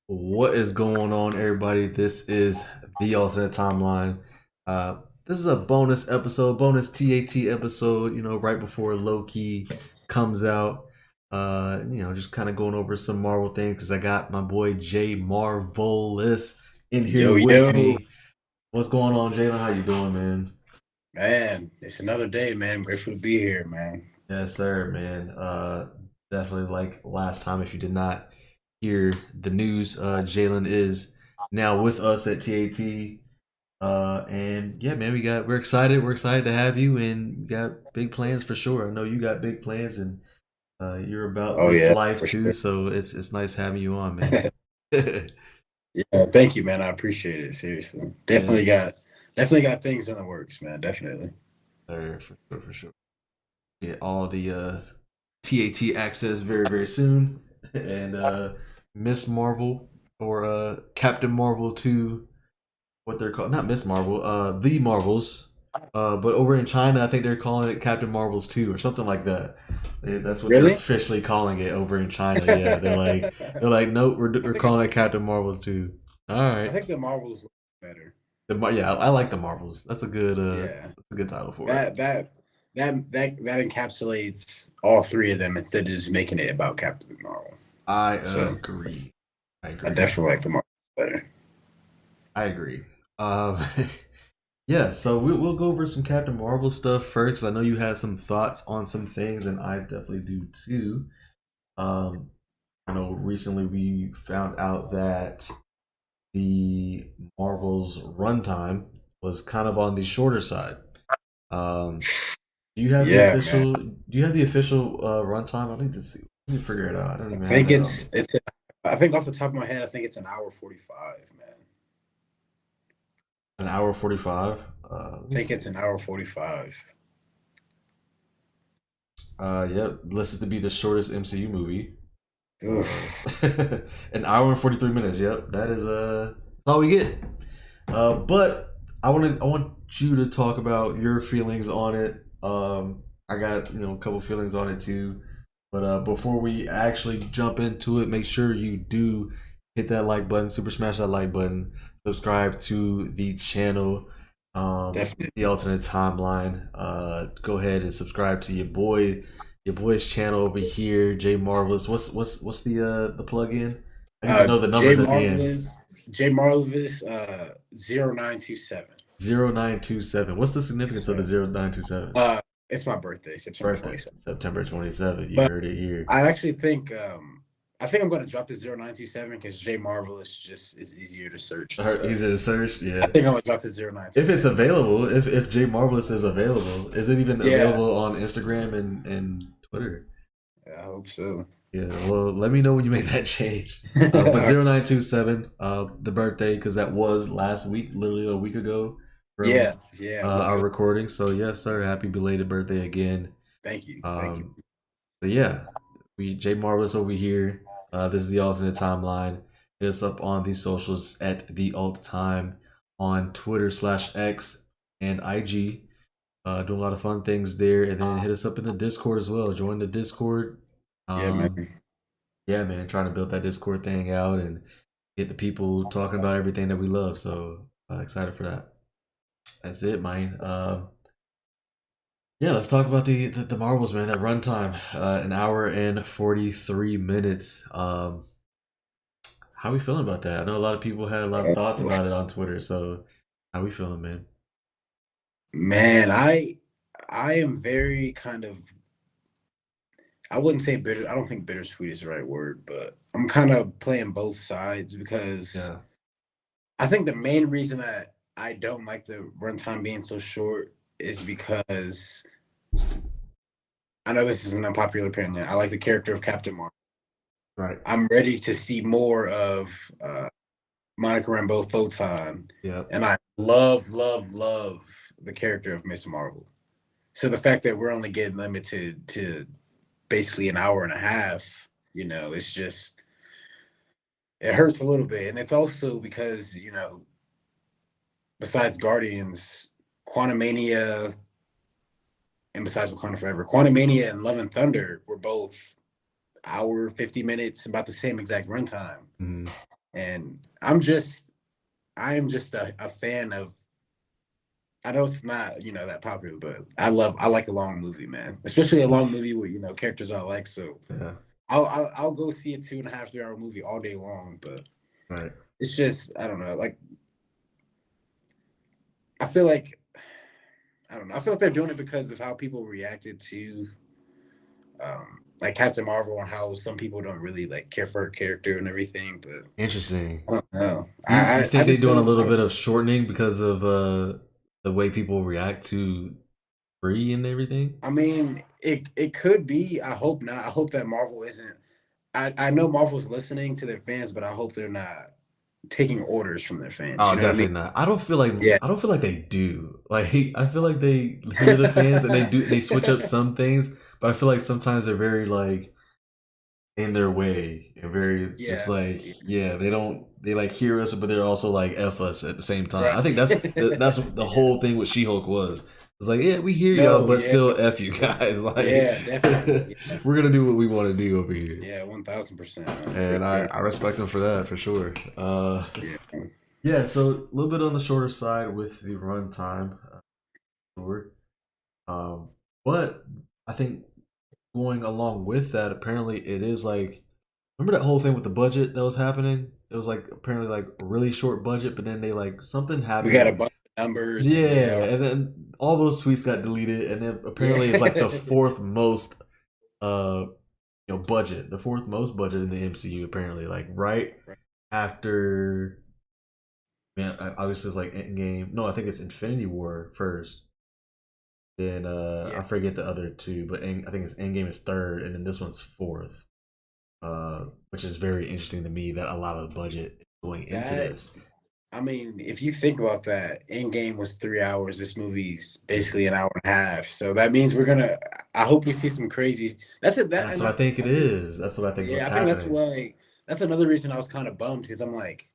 What is going on, everybody? This is the alternate timeline. This is a bonus episode, bonus TAT episode. Right before Loki comes out. Just kind of going over some Marvel things because I got my boy JMarvelous in here Yo, with yo, me. What's going on, Jalen? How you doing, man? man, it's another day, man. I'm grateful to be here, man. Yes, sir, man. Definitely like last time. If you did not hear the news, Jalen is now with us at TAT. And yeah, man, we're excited. We're excited to have you, and we got big plans for sure. I know you got big plans, and you're about Oh this yeah, life for too. sure. So it's nice having you on, man. Yeah, thank you, man. I appreciate it. Seriously, Yes, definitely got things in the works, man. Definitely. sir, for sure, for sure. Get all the TAT access very, very soon, and Miss Marvel or Captain Marvel 2, what they're called, not Miss Marvel, the Marvels. But over in China, I think they're calling it Captain Marvels 2 or something like that. That's what they're Really? officially calling it over in China. Yeah, they're like I they're like, nope, we're think calling it Captain Marvels 2. All I right. think the Marvels look better. Yeah, I like the Marvels. Yeah, That's a good title for it. that encapsulates all three of them instead of just making it about Captain Marvel. I So agree. I I agree. definitely like the Marvels better. I agree. Um, yeah, so we'll go over some Captain Marvel stuff first. I know you had some thoughts on some things, and I definitely do too. Um, I know recently we found out that the Marvel's runtime was kind of on the shorter side. Um, do you have the Yeah, man. official? Do you have the official runtime? I need to see. I need to figure it out. I don't I even have think that on me. I think off the top of my head, I think it's an hour 45, man. An hour 45. Let I me think see. it's an hour 45. Yep, listed to be the shortest MCU movie. Uh, Oof. an hour and 43 minutes. Yep, that's all we get. But I want you to talk about your feelings on it. I got a couple feelings on it too. But before we actually jump into it, make sure you do hit that like button, super smash that like button, subscribe to the channel, the Definitely. alternate timeline. Go ahead and subscribe to your boy's channel over here, Jay Marvelous. What's the plug in? I need to know the J numbers at the end. Marvelous, J Marvelous, 0927. 0927. What's the Yes, significance of the sir. 0927? Uh, it's my birthday, September Birthday, 27th. September 27th. You But heard it here. I actually think, I'm going to drop the 0927 because J Marvelous just is easier to search. So Easier to search. I Yeah. think I'm going to drop the If it's 0927. available, if Jay Marvelous is available, is it even Yeah, available on Instagram and Twitter? I hope so. Yeah, well, let me know when you make that change. But Yeah, 0927, the birthday, because that was last week, literally a week ago from yeah, a week our ago. recording. So, yes, sir, happy belated birthday again. Thank you. Thank you. Um, so, yeah, Jay Marvelous over here. This is the alternate timeline. Hit us up on the socials at the alt time on Twitter/X and IG. Doing a lot of fun things there, and then hit us up in the Discord as well. Join the Discord. Yeah, man. Um, yeah, man, trying to build that Discord thing out and get the people talking about everything that we love. So excited for that. That's it, man. Yeah, let's talk about the Marvels, man. That runtime, an hour and 43 minutes. How we feeling about that? I know a lot of people had a lot of thoughts about it on Twitter. So how we feeling, man? Man, I am very kind of I wouldn't say bitter. I don't think bittersweet is the right word, but I'm kind of playing both sides because Yeah, I think the main reason that I don't like the runtime being so short is because I know this is an unpopular opinion. I like the character of Captain Marvel. right. I'm ready to see more of Monica Rambeau Photon, Yep. and I love the character of Miss Marvel. So the fact that we're only getting limited to basically an hour and a half, it's just it hurts a little bit. And it's also because, besides Guardians, Quantumania and besides Wakanda Forever, Quantumania and Love and Thunder were both hour 50 minutes, about the same exact runtime. Mhm. And I am just a fan of. I know it's not that popular, but I like a long movie, man. Especially a long movie with characters I like. So Yeah. I'll go see a 2.5 3 hour movie all day long. But Right. it's just I don't know. Like I feel like I don't know. I feel like they're doing it because of how people reacted to like Captain Marvel and how some people don't really like care for her character and everything. But Interesting. I don't know. You I think they're just doing a don't. I little don't. bit of shortening because of the way people react to free and everything? I mean, it could be. I hope not. I hope that Marvel isn't. I know Marvel's listening to their fans, but I hope they're not taking orders from their fans. Oh, You know what I mean? definitely not. I don't feel like they do. Like I feel like they hear the fans and Yeah. they switch up some things, but I feel like sometimes they're very like in their way and very just Yeah. like yeah, they like hear us but they're also like F us at the same time. Right. I think that's what the Yeah. whole thing with She-Hulk was. It's like, yeah, we hear y'all, No. but Yeah. still F you guys. Like Yeah. Definitely. Yeah. we're gonna do what we want to do over here. Yeah. 1000%. For And sure. I respect them for that for sure. Yeah. Yeah, so a little bit on the shorter side with the runtime, short. But I think going along with that, apparently it is like remember that whole thing with the budget that was happening? It was like apparently like a really short budget, but then they like something We got a happened. bunch of numbers and Yeah, yeah. and then all those tweets got deleted, and then apparently it's like the Yeah. fourth most uh budget, the fourth most budget in the MCU apparently, like right Right. after man, obviously it's like Endgame. No, I think it's Infinity War first. Then Yeah. I forget the other two, but I think it's Endgame is third, and then this one's fourth. Which is very interesting to me that a lot of the budget is going into That this. I mean, if you think about that, Endgame was 3 hours. This movie's basically an hour and a half. So that means we're gonna. I hope we see some crazy. That's it. That That's and what I think it I think is. That's what I think what's yeah, I think that's happening. why. That's another reason I was kind of bummed because I'm like,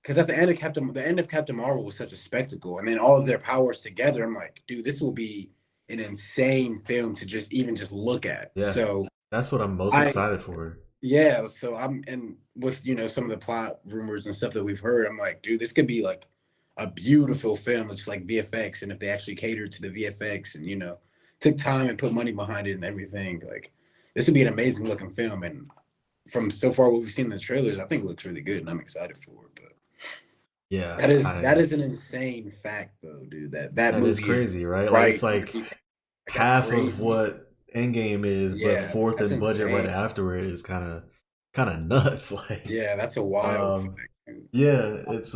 because at the end of Captain Marvel was such a spectacle, and then all of their powers together. I'm like, dude, this will be an insane film to just look at. Yeah, So that's what I'm most I excited for. yeah, so I'm and with some of the plot rumors and stuff that we've heard, I'm like, dude, this could be like a beautiful film, just like VFX, and if they actually catered to the VFX and took time and put money behind it and everything, like this would be an amazing looking film. And from so far what we've seen in the trailers, I think it looks really good, and I'm excited for it. But Yeah, that is an insane fact, though, dude. That that is movie is crazy, right? Like right. it's like Like that's half of crazy. what Endgame is, but Yeah, fourth that's in budget right insane. afterward is kind of nuts. Like, Yeah, that's a wild um, fact, dude. yeah, it's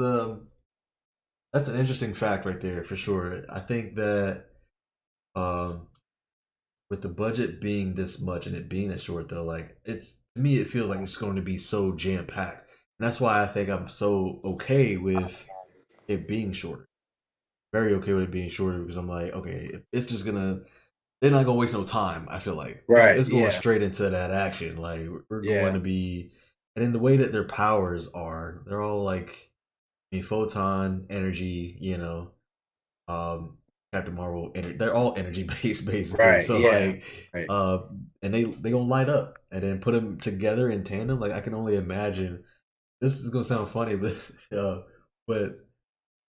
that's an interesting fact right there for sure. I think that um with the budget being this much and it being that short though, like it's to me it feels like it's going to be so jam packed. And that's why I think I'm so okay with it being shorter. Very okay with it being shorter because I'm like, okay, it's just gonna they're not gonna waste no time. I feel like Right. it's going Yeah. straight into that action. Like we're going Yeah. to be, and in the way that their powers are, they're all like, I mean, photon energy. Um, Captain Marvel, they're all energy based basically. Right. So Yeah. like, Right. and they gonna light up and then put them together in tandem. Like I can only imagine. This is gonna sound funny, but but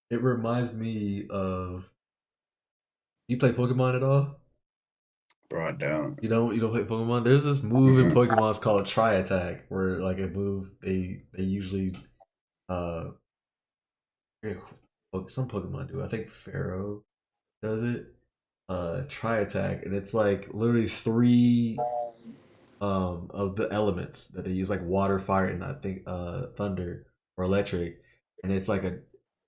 it reminds me of you play Pokemon at all? Brought down. You don't play Pokemon? There's this move in Mhm. Pokemon it's called Tri Attack, where like a move they usually uh some Pokemon do. I think Pharaoh does it. Tri Attack, and it's like literally three of the elements that they use, like water, fire, and I think thunder or electric, and it's like a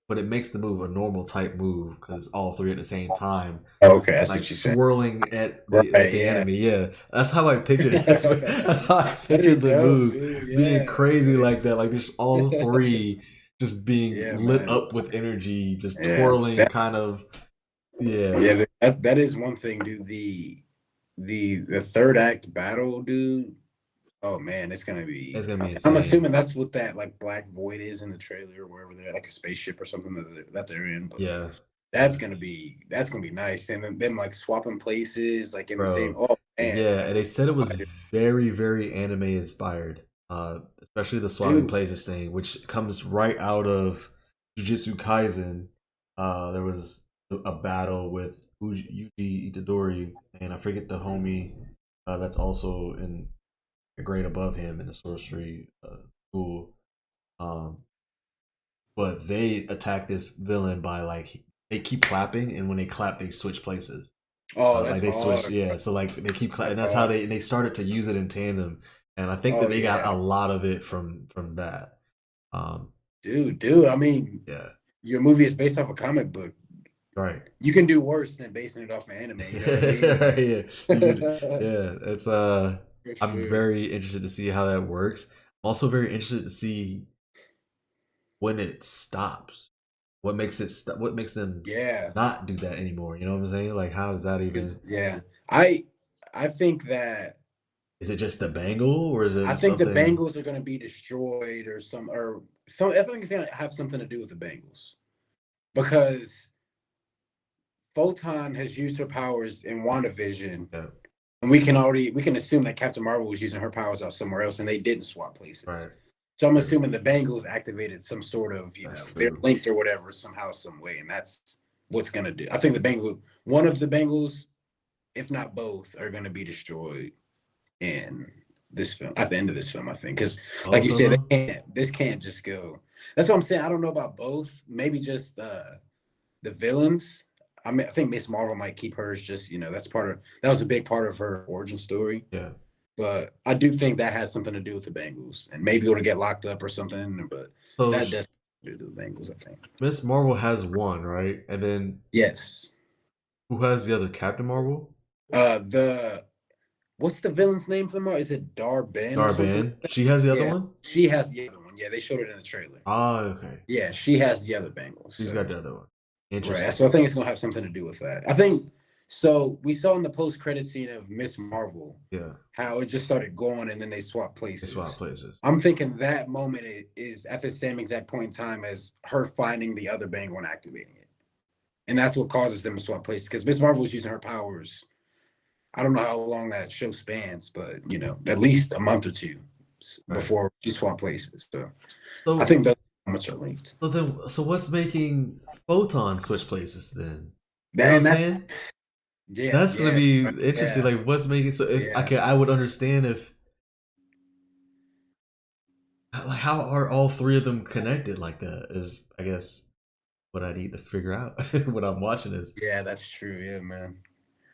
but it makes the move a normal type move because it's all three at the same time Okay, I see like what you're saying. swirling at Right. the Yeah. enemy. Yeah, that's how I pictured it. That's how I That'd be pictured the dope, moves dude. being Yeah. crazy like that. Like just all three just being Yeah, lit man. up with energy, just Yeah. twirling, kind of. Yeah, Yeah. That is one thing, dude. The third act battle, dude. Oh man, it's gonna be. it's gonna be I'm insane. assuming that's what that like black void is in the trailer, or wherever they're like a spaceship or something that they're in. But Yeah, that's gonna be nice, and then them like swapping places, like in the same. bro. Oh man, Yeah, and they said it was very, very anime inspired. especially the swapping Dude. places thing, which comes right out of Jujutsu Kaisen. There was a battle with Yuji Itadori, and I forget the homie that's also in a grade above him in the sorcery school. Um, but they attack this villain by like they keep clapping, and when they clap, they switch places. Oh, Like that's they switch, hard. yeah. So like they keep clapping, That's and that's how hard. they started to use it in tandem. And I think that Oh they got a yeah. lot of it from that. Dude. I mean, Yeah, your movie is based off a comic book. right. You can do worse than basing it off of anime. You know what I mean? Yeah, For yeah. It's I'm sure. very interested to see how that works. I'm also very interested to see when it stops. What makes it stop? What makes them Yeah. not do that anymore? You know what I'm saying? Like, how does that even? Because yeah, I think that Is it just the bangle, or is I it think the something? Bengals are going to be destroyed or some. I think it's going to have something to do with the Bengals because Photon has used her powers in WandaVision, Yeah, and we can assume that Captain Marvel was using her powers out somewhere else, and they didn't swap places. right. So I'm True. assuming the Bengals activated some sort of, That's they're true. linked or whatever somehow, some way, and that's what's gonna do. I think one of the Bengals, if not both, are gonna be destroyed in this film at the end of this film. I think because, like you Both of said, them. this can't just go. That's what I'm saying. I don't know about both. Maybe just the villains. I mean, I think Miss Marvel might keep hers. Just that was a big part of her origin story. Yeah. But I do think that has something to do with the Bengals, and maybe it'll get locked up or something. But So that does do with the Bengals, I think. Miss Marvel has one, right? And then Yes. who has the other? Captain Marvel? The what's the villain's name for the Marvel? Is it Darben or something? Darban. She has the other Yeah, one? she has the other one. Yeah, they showed it in the trailer. Ah, okay. Yeah, she has the other Bengals. She's So got the other one. right, Interesting. so I think it's gonna have something to do with that. I think so. We saw in the post-credit scene of Miss Marvel Yeah. how it just started glowing and then they swapped They swap places. places. I'm thinking that moment is at the same exact point in time as her finding the other Bengal and activating it. And that's what causes them to swap places because Miss Marvel was using her powers. I don't know how long that show spans, but at least a month or two Right. before she swapped places. So I So think those moments are linked. so what's making Photon switch places then? You know what I'm And that's saying? yeah, That's gonna yeah, be right, interesting. yeah, Like, what's making so? If yeah. okay, I would understand if like how are all three of them connected like that? Is I guess what I need to figure out when I'm watching this. Yeah, that's true. Yeah, man.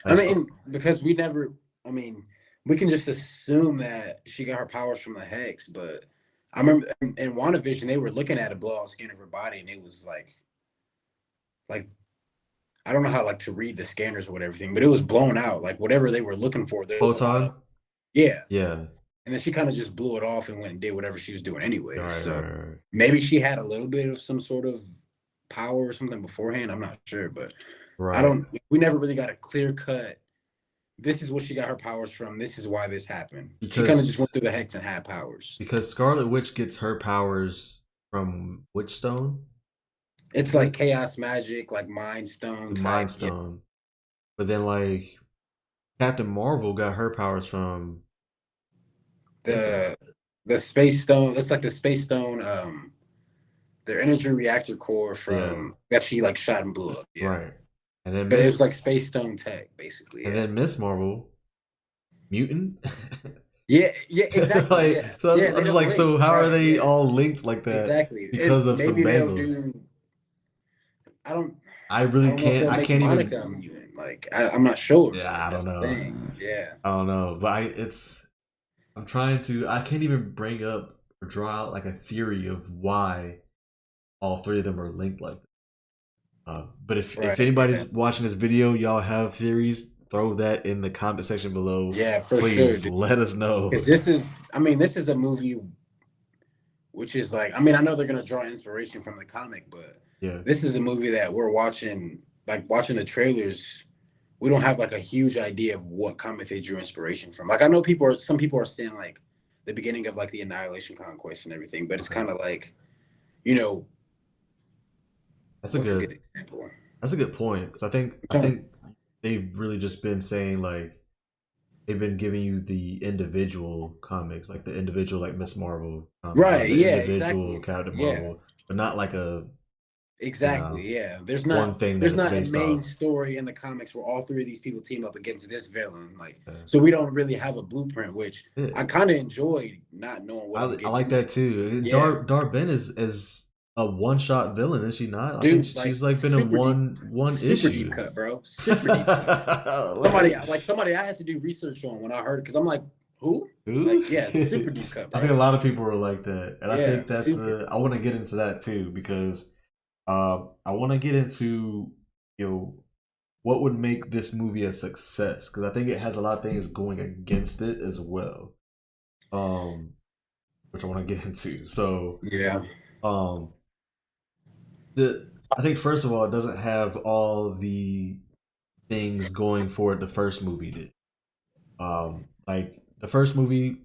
I Like, mean, because we never, I mean, we can just assume that she got her powers from the Hex, but I remember in WandaVision, they were looking at a blowout scan of her body, and it was like, I don't know how like to read the scanners or whatever, everything, but it was blown out. Like whatever they were looking for, there was a lot of, Photon. yeah. Yeah. And then she kind of just blew it off and went and did whatever she was doing All anyway. right. So Right. Right. maybe she had a little bit of some sort of power or something beforehand. I'm not sure, but Right. we never really got a clear cut this is what she got her powers from. This is why this happened. She kind of just went Because through the hex and had powers. Scarlet Witch gets her powers from which stone? It's Is like it chaos magic, like mind stone the Mind type. Yeah. Stone? But then like Captain Marvel got her powers from. I think The the space stone. That's like the space stone. Their energy reactor core yeah. from that she like shot and blew up. Yeah. Right. And then But it was like space stone tech, basically. Yeah. Miss Marvel mutant. Yeah. Yeah. Exactly. Like Yeah. so Yeah. I'm They just don't like, link. so how are Right. they Yeah. all linked like that Exactly. because And of some maybe they'll bangles? do. I don't. I I really don't know if can't. they'll I make can't even. Monica a mutant. Like I'm not sure. Yeah, I don't That's the know. thing. Yeah. I don't know, but it's. I'm trying to. I can't even bring up or draw out like a theory of why all three of them are linked like that. But if Right. anybody's Yeah. watching this video, y'all have theories, throw that in the comment section below. Yeah, for sure, Please dude. let us Because know. this is a movie which is like, I mean, I know they're gonna draw inspiration from the comic, but Yeah. this is a movie that we're watching, like watching the trailers. We don't have like a huge idea of what comic they drew inspiration from. Like I know some people are saying like the beginning of like the Annihilation Conquest and everything, but it's Okay. kind of like, you know, That's a what's a good good. example? That's a good point because I think they've really just been saying like they've been giving you the individual comics, like the individual like Miss Marvel comic or Right. the Yeah. individual Exactly. Captain Yeah. Marvel, but not like a you know Exactly. Yeah. one thing that There's it's not a based main off. story in the comics where all three of these people team up against this villain. Like, Yeah. so we don't really have a blueprint, which Yeah. I kind of enjoyed not knowing what I'm I getting like that into. too. Yeah. Dar Ben is a one shot villain, is she not? I think Dude, she's like like been in one super deep issue. cut, bro. Super deep cut. Somebody I had to do research on when I heard it because I'm like, who? Ooh. Like, yeah, super deep cut, I think a bro. lot of people were like that, and I Yeah, think that's super. I want to get into that too because I want to get into you know what would make this movie a success because I think it has a lot of things going against it as well, um, which I want to get into. So Yeah. um, the I think first of all, it doesn't have all the things going for it the first movie did. Like the first movie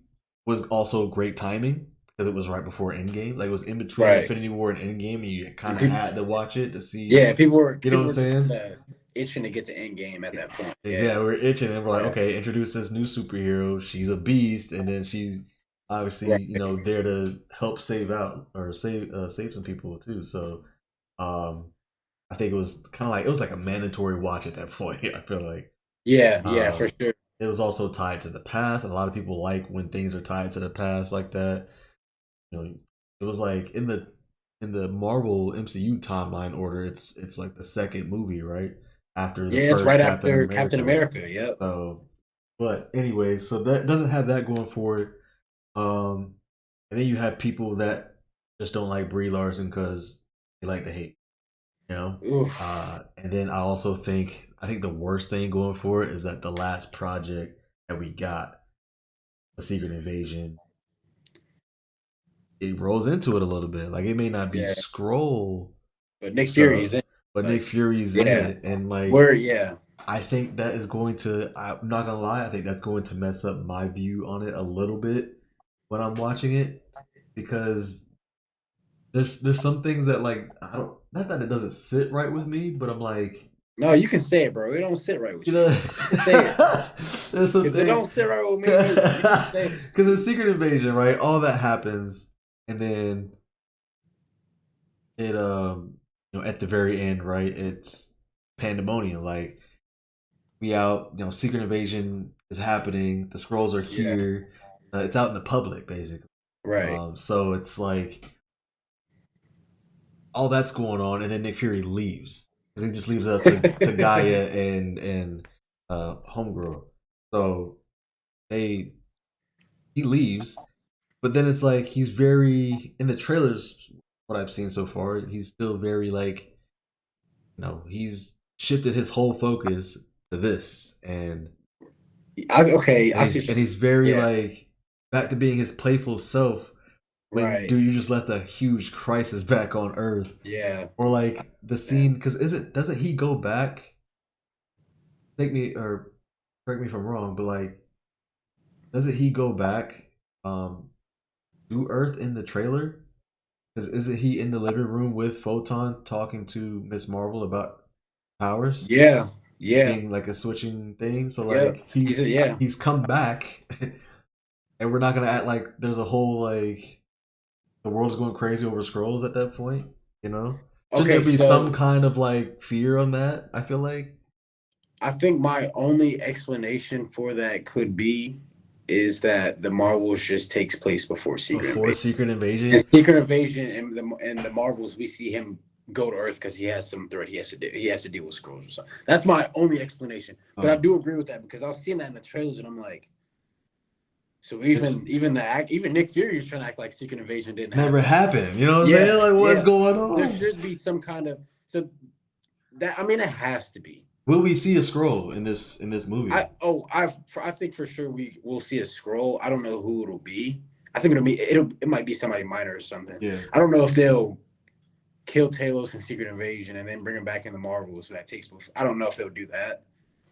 was also great timing because it was right before Endgame. Like it was in between Right. Infinity War and Endgame, and you kind And of had to watch it to see. yeah, You know what I'm people were just saying? kind of itching to get to Endgame at that point. Yeah, Yeah. we're itching, and we're like, Yeah. okay, introduce this new superhero. She's a beast, and then she's obviously Right. there to help save out or save some people too. So um, I think it was kind of like it was like a mandatory watch at that point. I feel like. Yeah. Yeah. For Um, sure. it was also tied to the past, and a lot of people like when things are tied to the past like that. You know, it was like in the Marvel MCU timeline order, it's like the second movie, right? After the Yeah, it's first right Captain after Captain America. America. Yep. So, but anyway, so that doesn't have that going for it. And then you have people that just don't like Brie Larson because they like to hate, you know. Oof. And then I think the worst thing going for it is that the last project that we got, a Secret Invasion, it rolls into it a little bit. Like it may not be Yeah. scroll But Nick Fury is stuff, in. but Nick Like, Fury's in yeah. it, and like Where? Yeah. I think that is going to. I'm not gonna lie. I think that's going to mess up my view on it a little bit when I'm watching it because there's some things that like I don't. Not that it doesn't sit right with me, but I'm like, No, you can say it, bro. It don't sit right you with know, you. You can say it there's some because it things don't sit right with me neither. You can say it. because in Secret Invasion, right? All that happens, and then it at the very end, right? It's pandemonium. Like we out, Secret Invasion is happening. The scrolls are Yeah. here. It's out in the public, basically. Right. So it's like all that's going on, and then Nick Fury leaves because he just leaves it up to Gaia and Homegirl. So they he leaves, but then it's like he's very in the trailers. What I've seen so far, he's still very like he's shifted his whole focus to this, Okay. I see what and you're saying. he's very Yeah. like back to being his playful self. When Right. dude, you just left a huge crisis back on Earth, Yeah. or like the Yeah. scene because doesn't he go back? Take me or correct me if I'm wrong, but like doesn't he go back um to Earth in the trailer? Because isn't he in the living room with Photon talking to Miss Marvel about powers Yeah. Yeah. being like a switching thing? So Yep. like Yeah. he's come back, and we're not gonna act like there's a whole like the world's going crazy over scrolls at that point. You know, shouldn't there Okay. be some So kind of like fear on that? I feel like I think my only explanation for that could be is that the Marvels just takes place before Secret before Invasion. Secret And Invasion. Secret Invasion and the Marvels, we see him go to Earth because he has some threat he has to do. He has to deal with scrolls or something. That's my only explanation. But I do agree with that because I was seeing that in the trailers and I'm like, so even Nick Fury is trying to act like Secret Invasion didn't never happen. happened. You know what I'm Yeah, saying? Like what's yeah. going There on? should be some kind of so that I mean it has to be. Will we see a scroll in this movie? I think for sure we'll see a scroll. I don't know who it'll be. I think it might be somebody minor or something. Yeah. I don't know if they'll kill Talos in Secret Invasion and then bring him back in the Marvels. So that takes. I don't know if they'll do that,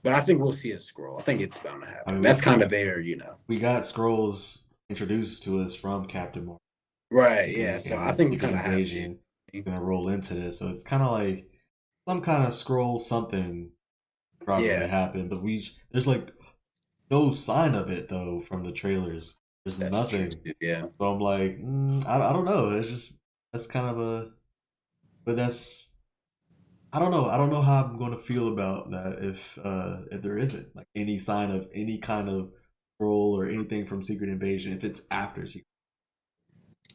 but I think we'll see a scroll. I think it's bound to happen. I mean, that's kind of there, We got scrolls introduced to us from Captain Marvel. Right. Yeah. So I think we Secret kind of have Invasion to. gonna roll into this, so it's kind of like some kind of scroll something probably happened. But there's like no sign of it though from the trailers. There's That's true nothing. too. Yeah. So I'm like, I don't know. It's just that's kind of a, but that's I don't know. I don't know how I'm going to feel about that if there isn't like any sign of any kind of role or anything from Secret Invasion if it's after Secret.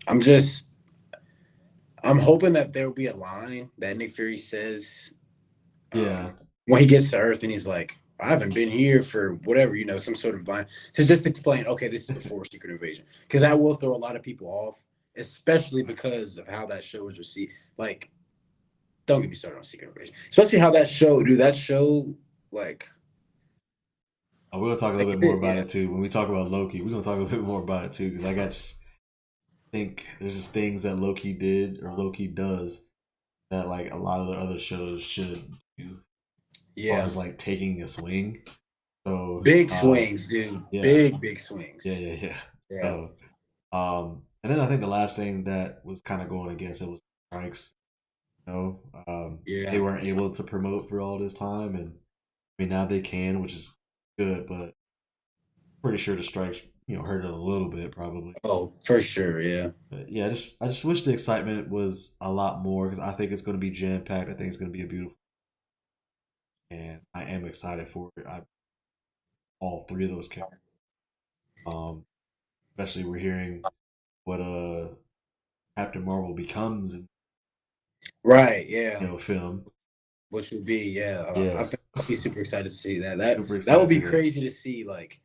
I'm just I'm hoping that there will be a line that Nick Fury says Yeah, when he gets to Earth and he's like, I haven't been here for whatever, some sort of line to just explain, okay, this is before Secret Invasion. Because that will throw a lot of people off, especially because of how that show was received. Like, don't get me started on Secret Invasion. Especially how that show, dude, that show, like, we're gonna talk a like little bit it more did, about yeah. it too when we talk about Loki. We're gonna talk a little bit more about it too because I got just think there's just things that Loki did or Loki does that like a lot of the other shows should do as far Yeah. as like taking a swing. So Big swings, dude. yeah, Big yeah, swings. yeah, yeah. Yeah. So and then I think the last thing that was kind of going against it was strikes. You know, they Yeah. weren't able to promote for all this time, and I mean now they can, which is good, but pretty sure the strikes hurt it a little bit probably. Oh, for sure. Yeah. But yeah, I just wish the excitement was a lot more because I think it's going to be jam packed. I think it's going to be a beautiful, and I am excited for it. All three of those characters. Um, Especially we're hearing what Captain Marvel becomes in Right. Yeah. film. Which would be, yeah. I Yeah, think I'd be super excited to see that. That super that excited would to see be that. crazy to see. Like,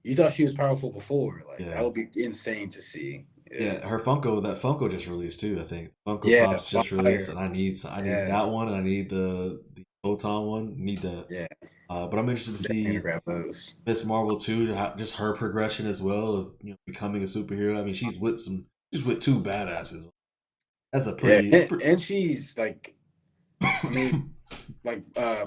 you thought she was powerful before. Like, that Yeah, would be insane to see. Yeah. yeah. Her Funko, that Funko just released too. I think Funko Yeah. Pops just released, Fire. and I need Yeah. that one, and I need the photon one. Need that. Yeah. But I'm interested to Definitely gonna see grab those. Miss Marvel too, just her progression as well of becoming a superhero. I mean, she's with two badasses. That's a Yeah. pretty. It's And, pretty. and she's like, I mean, like,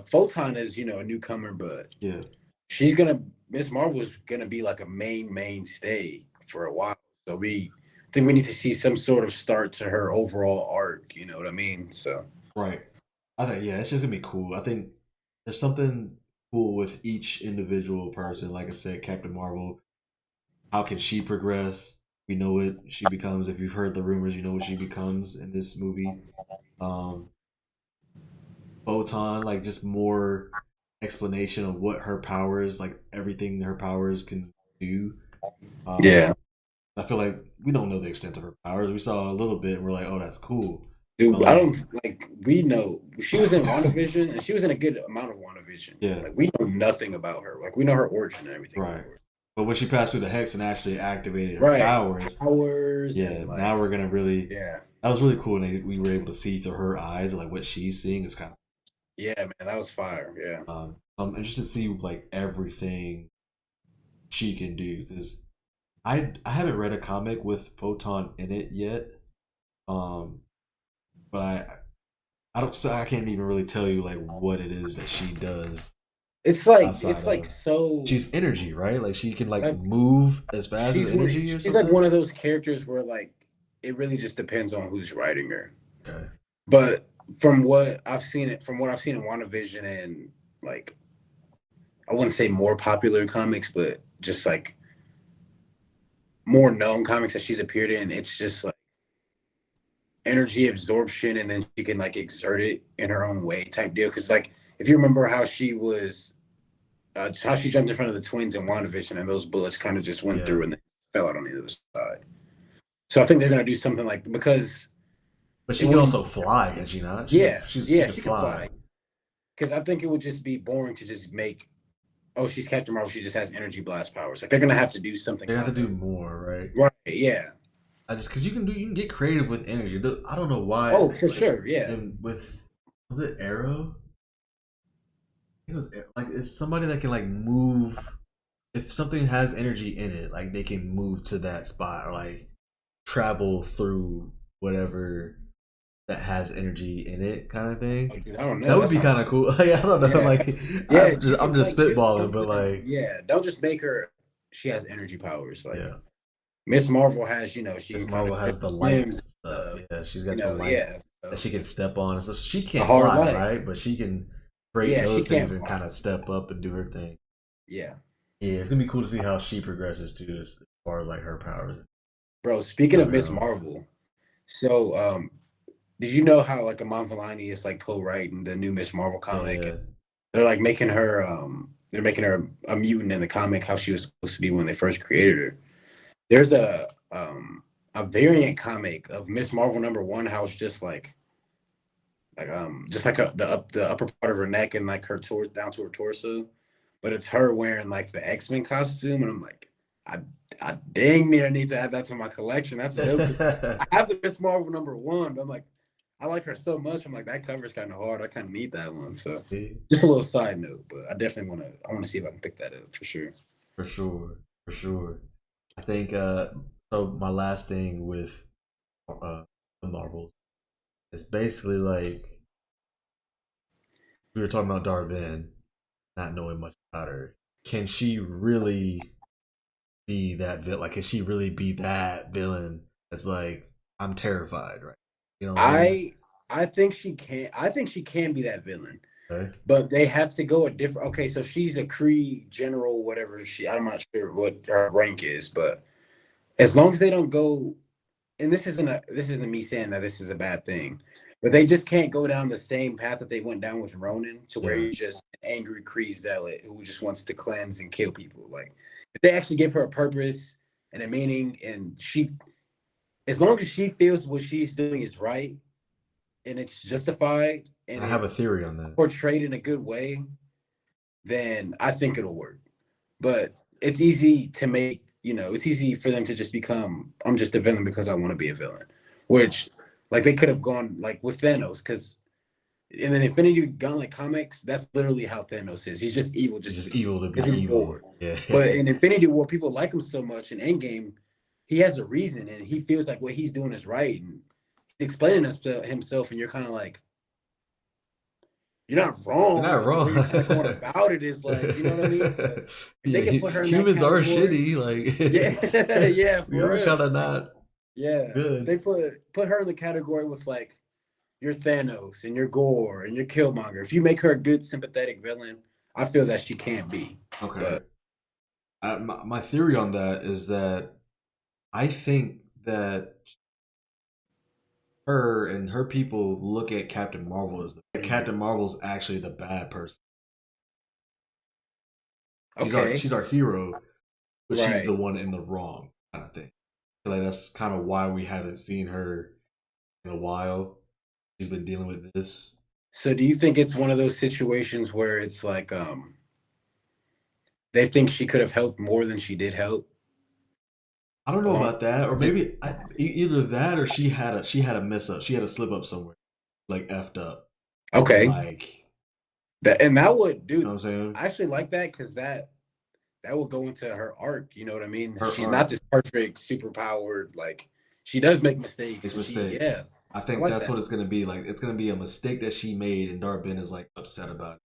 Photon is, a newcomer, but Yeah, she's gonna, Miss Marvel is gonna be like a mainstay for a while. So I think we need to see some sort of start to her overall arc. You know what I mean? So, right. I think yeah, it's just gonna be cool. I think there's something cool with each individual person. Like I said, Captain Marvel. How can she progress? We know what she becomes. If you've heard the rumors, you know what she becomes in this movie. Um, Photon, like just more explanation of what her powers, like everything her powers can do. Um, yeah. I feel like we don't know the extent of her powers. We saw a little bit, and we're like, "Oh, that's cool," but Dude, I don't like, like we know she was in WandaVision and she was in a good amount of WandaVision. yeah, Like we know nothing about her. Like we know her origin and everything, of right. course. But when she passed through the hex and actually activated her Right. powers, Powers yeah, and now like we're gonna really. yeah. That was really cool, and we were able to see through her eyes, like what she's seeing is kind Yeah, man, that was fire. Yeah. of. So I'm interested to see like everything she can do because I haven't read a comic with Photon in it yet. Um, but I don't so I can't even really tell you like what it is that she does outside It's like of so she's energy, right? Like she can like like move as fast as energy or she's like something. one of those characters where like it really just depends on who's writing her. Okay. But from what I've seen in WandaVision and like I wouldn't say more popular comics, but just like more known comics that she's appeared in, it's just like energy absorption and then she can like exert it in her own way type deal. Cause like if you remember how she jumped in front of the twins in WandaVision and those bullets kind of just went Yeah. through and then fell out on the other side. So I think they're gonna do something like because But it she can wouldn't also fly, can she not? yeah, She yeah, can she can fly. fly. Cause I think it would just be boring to just make oh, she's Captain Marvel, she just has energy blast powers. Like they're gonna have to do something They have to kind do of more, right? right, yeah. I just because you can get creative with energy. I don't know why. Oh, for Like sure, yeah. and with was it Arrow? It was like it's somebody that can like move. If something has energy in it, like they can move to that spot or like travel through whatever that has energy in it, kind of thing. Oh, dude, I don't That know. would That be sounds kind of cool. Like, I don't know. yeah. Like Yeah, you I'm can just like give spitballing, but something. like Yeah, don't just make her. She has energy powers. Like yeah, Miss Marvel has, she Miss can kind Marvel of has the light limbs and and stuff. stuff. Yeah, she's got the light Yeah. that So, she can step on. So she a can't hard fly, light. right? But she can create Yeah, she those can't things and fly. kind of step up and do her thing. Yeah. Yeah, it's gonna be cool to see how she progresses too, as far as like her powers. Bro, speaking of Coming Miss out. Marvel, so did you know how like Amon Vellani is like co-writing the new Miss Marvel comic? Yeah, They're like making her they're making her a mutant in the comic how she was supposed to be when they first created her. There's a variant comic of Miss Marvel #1 how it's just like the upper part of her neck and like her down to her torso, but it's her wearing like the X-Men costume, and I'm like, I I dang near need to add that to my collection. That's dope because yeah. I have the Miss Marvel #1, but I'm like, I like her so much. I'm like, that cover's kind of hard. I kind of need that one. So just a little side note, but I definitely want to see if I can pick that up for sure. For sure, for sure. I think so. My last thing with the Marvels is basically like we were talking about Darvin, not knowing much about her. Can she really be that villain? Like, can she really be that villain? That's like I'm terrified, right? You know what I'm saying? I think she can. I think she can be that villain. Okay. But they have to go a different. Okay, so she's a Cree general, whatever she. I'm not sure what her rank is, but as long as they don't go, and this isn't me saying that this is a bad thing, but they just can't go down the same path that they went down with Ronan, to where Yeah, he's just an angry Cree zealot who just wants to cleanse and kill people. Like if they actually give her a purpose and a meaning, and she, as long as she feels what she's doing is right and it's justified and and I have a it's theory on that. portrayed in a good way, then I think it'll work. But it's easy to make, it's easy for them to just become, I'm just a villain because I want to be a villain, which like they could have gone like with Thanos, because in the Infinity Gauntlet comics, that's literally how Thanos is. He's just evil It's just just evil to be because he's evil. bored. Yeah. But in Infinity War, people like him so much. In Endgame, he has a reason and he feels like what he's doing is right. And he's explaining this to himself, and you're kind of like, you're not You're wrong, not but the way you're kind of going wrong. about it is like, you know what I mean? So if Yeah, they could put her in that humans are category, shitty. yeah, Like yeah, we for are real. kind of not Yeah. If good. they put her in the category with like your Thanos and your Gore and your Killmonger, if you make her a good sympathetic villain, I feel that she can be. Okay. But My theory on that is that I think that her and her people look at Captain Marvel as Captain Marvel's actually the bad person. okay. She's our hero, but she's Right. the one in the wrong kind of thing. Like that's kind of why we haven't seen her in a while. She's been dealing with this. So do you think it's one of those situations where it's like they think she could have helped more than she did help I don't know along? about that, or maybe either that or she had a mess up. She had a slip up somewhere, like effed up, and Okay. like That would, you know dude, what I'm saying. I actually like that because that will go into her arc. You know what I mean? Her She's not art this perfect, super powered. Like she does make mistakes, makes and mistakes. yeah, I I think like that's that. what it's gonna be. Like it's gonna be a mistake that she made, and Darben is like upset about it.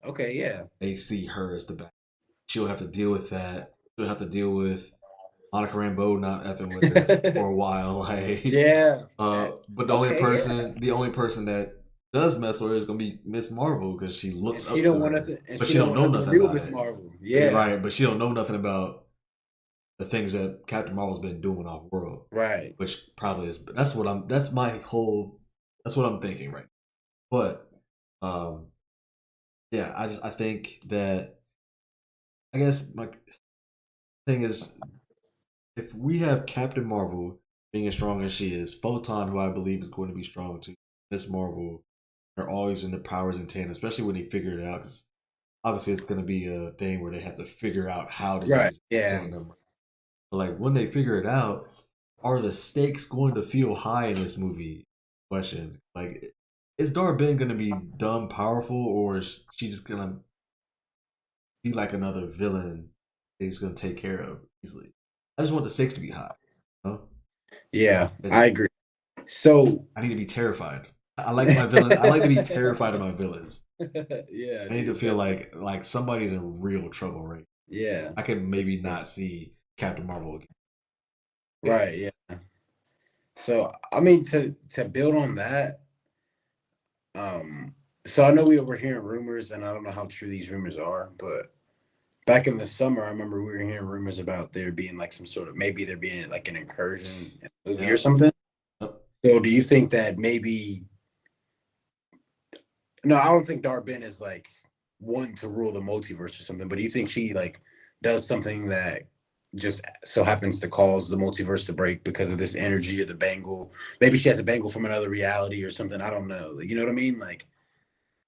Okay, yeah, They see her as the bad. She'll have to deal with that. She'll have to deal with Monica Rambeau not effing with her for a while. Like, yeah. but Okay, yeah. the only person that does mess with her is gonna be Miss Marvel because she And looks she up don't to want her, nothing. And but she she don't don't want know nothing to nothing do with about Miss it. Marvel. Yeah, Right, but she don't know nothing about the things that Captain Marvel's been doing off world, right. which probably is. That's what I'm. That's my whole. That's what I'm thinking right. But um, yeah, I think that I guess my thing is if we have Captain Marvel being as strong as she is, Photon, who I believe is going to be strong too, Miss Marvel, are always in their powers in tandem, especially when they figure it out. Because obviously, it's going to be a thing where they have to figure out how to Right. use it in Yeah. tandem. But like when they figure it out, are the stakes going to feel high in this movie? Question. Like, is Dora Ben going to be dumb powerful, or is she just going to be like another villain that he's going to take care of easily? I just want the stakes to be high. You know? Yeah, I And agree. So, I need to be terrified. I like my villain. I like to be yeah, terrified of my villains. I need to dude, feel definitely. like somebody's in real trouble, right? Yeah, I can maybe not see Captain Marvel again. right. Yeah. So, I mean, to build on that, um, so I know we were hearing rumors, and I don't know how true these rumors are, but back in the summer, I remember we were hearing rumors about there being like some sort of maybe there being like an incursion in a movie or Yeah. something. Yep. So do you think that maybe no, I don't think Darben is like one to rule the multiverse or something, but do you think she like does something that just so happens to cause the multiverse to break because of this energy of the bangle? Maybe she has a bangle from another reality or something. I don't know. Like, you know what I mean? Like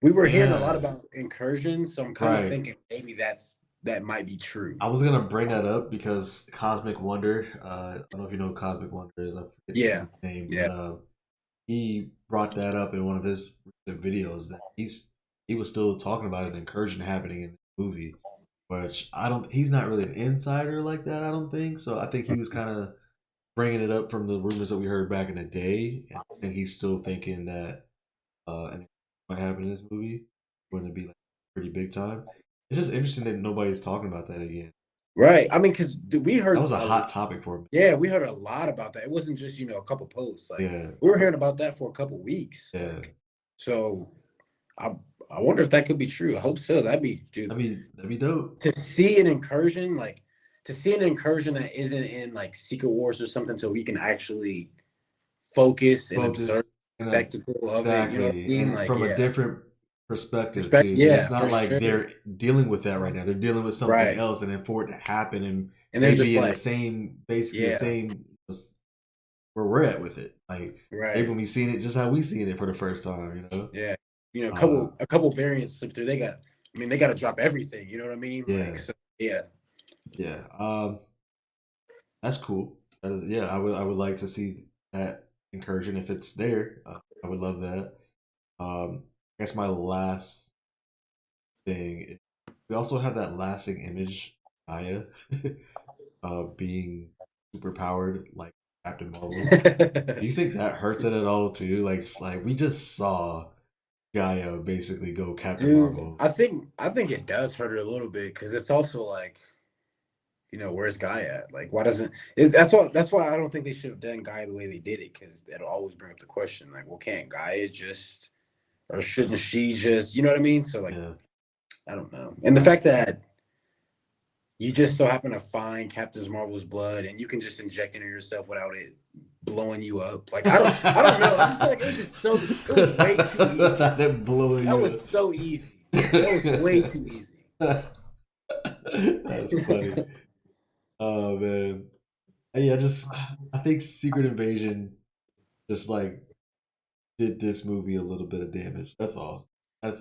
we were hearing a lot Yeah. about incursions, so I'm kind of Right. thinking maybe that might be true. I was gonna bring that up because Cosmic Wonder. I don't know if you know who Cosmic Wonder is. I forget Yeah. his name, Yeah. but he brought that up in one of his recent videos that he was still talking about an incursion happening in the movie, which I don't. He's not really an insider like that. I don't think so. I think he was kind of bringing it up from the rumors that we heard back in the day, and I think he's still thinking that and might happen in this movie. Wouldn't it be like pretty big time? It's just interesting that nobody's talking about that again. Right. I mean, because we That heard was a hot topic for me. yeah, we heard a lot about that. It wasn't just, a couple posts. Like Yeah, we were hearing about that for a couple weeks. yeah. Like so I I wonder if that could be true. I hope so. That'd be dude That'd be dope. to see an incursion, like to see an incursion that isn't in like Secret Wars or something, so we can actually focus and observe Focus and the spectacle of it. You know what I exactly, mean? and Like, from a yeah. different perspective Respect, too, because yeah, it's not for like sure. they're dealing with that right now. They're dealing with something Right. else, and then for it to happen and And they're just maybe in the like, same, basically the yeah, same where we're at with it. Like maybe right. when we seen it just how we seen it for the first time, you know. Yeah. A Uh, couple variants slip through. They got to drop everything. You know what I mean? Like, yeah, so, yeah. yeah. That's cool. That is, yeah. I would like to see that incursion if it's there. I would love that. I guess my last thing. We also have that lasting image, Aya, being super powered like Captain Marvel. Do you think that hurts it at all too? Like, we just saw Gaia basically go Captain Dude, Marvel. I think it does hurt her a little bit because it's also like, where's Guy at? Like, why doesn't that's why I don't think they should have done Guy the way they did it because that'll always bring up the question like, well, can't Gaia just or shouldn't she just, you know what I mean? So like, Yeah. I don't know. And the fact that you just so happen to find Captain Marvel's blood and you can just inject it in yourself without it blowing you up. Like I don't know. I just feel like it was just it was way too easy. Without it blowing That you was so easy. That was way too easy. up. That's funny. Oh man. Yeah, I think Secret Invasion just like did this movie a little bit of damage. That's all.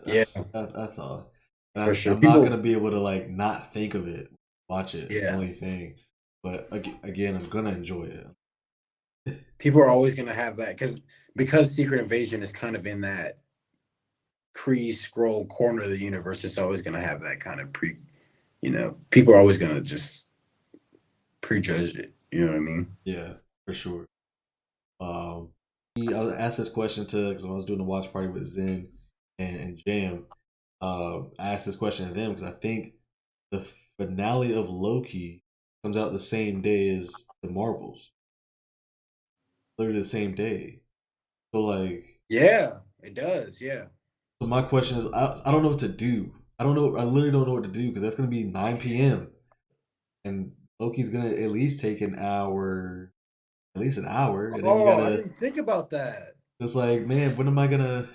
Yeah, That's all. And for sure. I'm not People gonna be able to like not think of it, watch it. It's the yeah. only thing. But again, I'm gonna enjoy it. People are always gonna have that because Secret Invasion is kind of in that Kree scroll corner of the universe, it's always gonna have that kind of people are always gonna just prejudge it. You know what I mean? Yeah, for sure. Um, I was asked this question to because I was doing a watch party with Zen and Jam. I asked this question to them because I think the finale of Loki comes out the same day as the Marvels, literally the same day. So like, Yeah, it does. Yeah. so my question is, I don't know what to do. I don't know. I literally don't know what to do because that's gonna be 9 p.m. and Loki's gonna at least take an hour, at least an hour, and then you Oh, I gotta. didn't think about that. It's like, man, when am I gonna?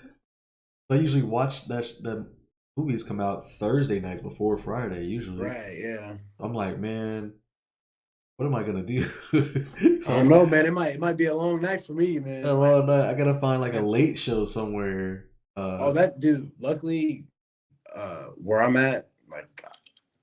I usually watch the movies come out Thursday nights before Friday. Usually, Right, yeah. I'm like, man, what am I gonna do? I don't So know, man. It might be a long night for me, man. a It might long night. I gotta find like a have late show somewhere. oh that dude, luckily, where I'm at, like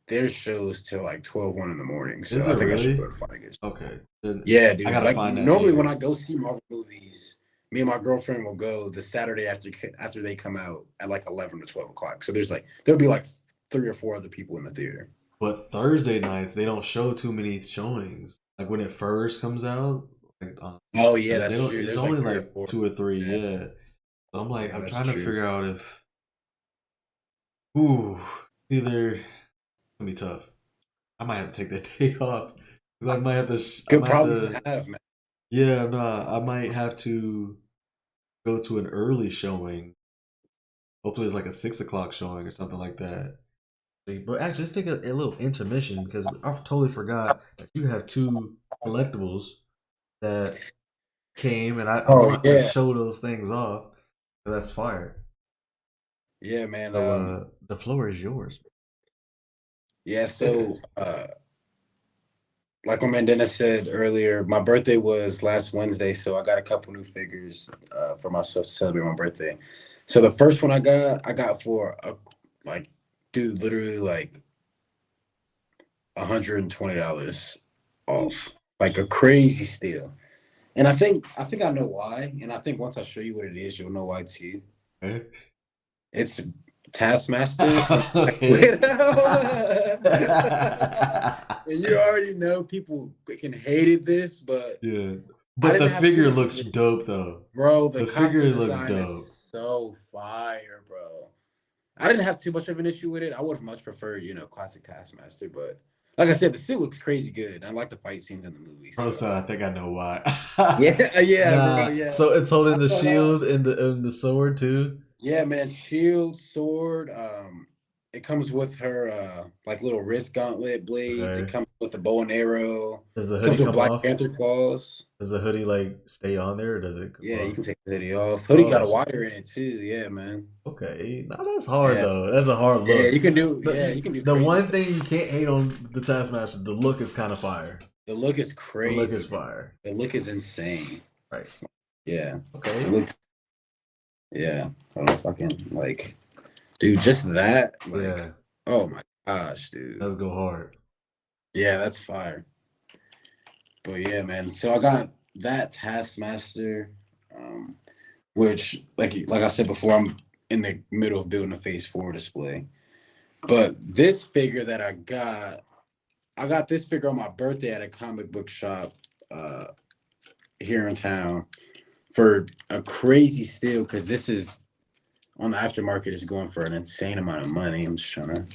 there's shows till like 12, 1 in the morning. So Is I it think I should really? go to find it. Okay, then Yeah, I dude. gotta Like find that normally when theater. I go see Marvel movies, me and my girlfriend will go the Saturday after they come out at like 11 to 12 o'clock. So there'll be like 3 or 4 other people in the theater. But Thursday nights they don't show too many showings. Like when it first comes out, like Oh yeah, they that's don't. true. It's There's like only three or like four. two or three. Yeah, Yeah. So I'm like, yeah, I'm that's trying to true. figure out if, ooh, either it's gonna be tough. I might have to take that day off because I might have to. I Good might have problems to to. have, man. Yeah, no, I might have to go to an early showing. Hopefully, it's like a 6 o'clock showing or something like that. But actually, let's take a little intermission because I totally forgot that you have two collectibles that came, and I Oh want to yeah, show those things off. That's fire. yeah, man. So the floor is yours. Yeah. So like my man Dennis said earlier, my birthday was last Wednesday, so I got a couple new figures for myself to celebrate my birthday. So the first one I got for like, dude, literally like $120 off, like a crazy steal. And I think I know why. And I think once I show you what it is, you'll know why too. Okay. It's Taskmaster from Black Okay. Widow. And you already know people can hated this, but Yeah. I But the didn't have too figure much of looks it. dope though. Bro, the The figure costume looks design is dope. so fire, bro. I didn't have too much of an issue with it. I would have much preferred, classic Taskmaster, but like I said, the suit looks crazy good. I like the fight scenes in the movie. Bro So said, I think I know why. yeah, yeah, bro, Nah. yeah. So it's holding the shield and the sword too. Yeah, man. Shield, sword. It comes with her like little wrist gauntlet blades. It Okay. comes with the bow and arrow. Does the It hoodie comes with come Black off? Panther claws. Does the hoodie like stay on there or does it come Yeah, you off? can take the hoodie off. Hoodie got a Oh, wire in it too. Yeah, man. okay. Now that's hard Yeah, though. That's a hard yeah. look. You can do The crazy one stuff. thing you can't hate on the Taskmaster, the look is kind of fire. The look is The look crazy, is man. fire. The look is insane. Right. Yeah, it Okay. looks. Yeah, I don't know if I can like, dude. Just that, like, Yeah. oh my gosh, dude. Let's go hard. Yeah, that's fire. But yeah, man. So I got that Taskmaster, um, which like I said before, I'm in the middle of building a Phase 4 display. But this figure that I got this figure on my birthday at a comic book shop uh, here in town for a crazy steal because this is on the aftermarket is going for an insane amount of money. I'm just trying to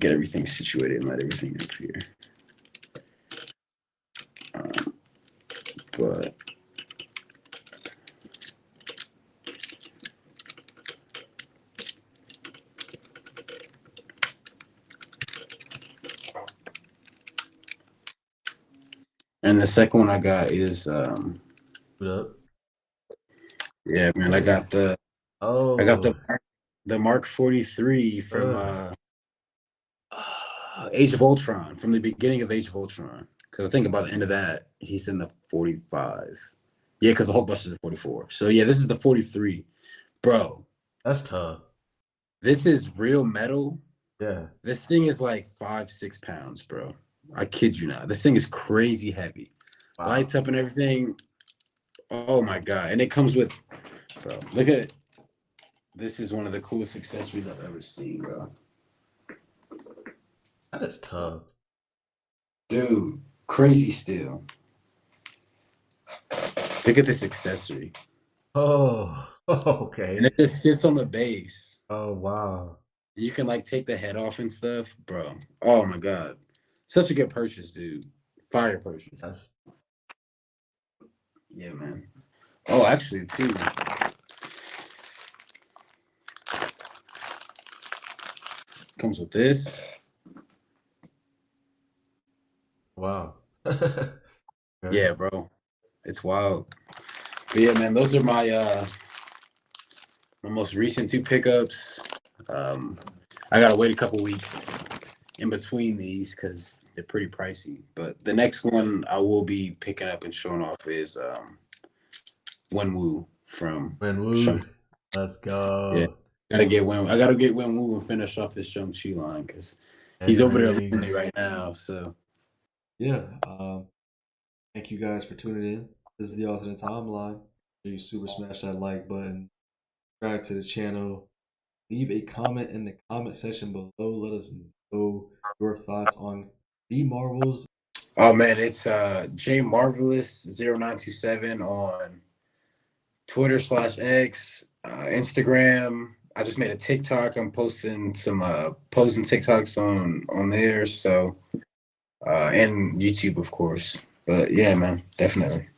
get everything situated and let everything up here. Um, but and the second one I got is Put up. yeah, man, Okay. I got Oh. the Mark 43 from Uh, Age of Ultron, from the beginning of Age of Ultron. Because I think about the end of that, he's in the 45. Yeah, because the Hulkbuster's the 44. So yeah, this is the 43. Bro, that's tough. this is real metal. Yeah. This thing is like 5-6 pounds, bro. I kid you not. This thing is crazy heavy. Wow. Lights up and everything. Oh my god. And it comes with, bro, look at it. This is one of the coolest accessories I've ever seen, bro. That is tough. Dude, crazy still. Look at this accessory. Oh. And Okay. it just sits on the base. Oh wow. You can like take the head off and stuff, bro. Oh my god. Such a good purchase, dude. Fire purchase. That's Yeah, man. Oh, actually, too. Comes with this. wow. Okay. Yeah, bro. It's wild. But yeah, man, those are my most recent two pickups. I gotta wait a couple weeks in between these because they're pretty pricey. But the next one I will be picking up and showing off is Wenwu from Wenwu. Shang. Let's Yeah, go. I gotta get Wenwu and finish off his Shang-Chi line because he's over there lonely right now. So Yeah. Thank you guys for tuning in. This is the alternate timeline. You super smash that like button, subscribe to the channel, leave a comment in the comment section below. Let us know your thoughts on the Marvels. oh man, it's JMarvelous 0927 on Twitter/X, Instagram. I just made a TikTok. I'm posting some posing TikToks on there. So and YouTube, of course. But yeah, man, definitely.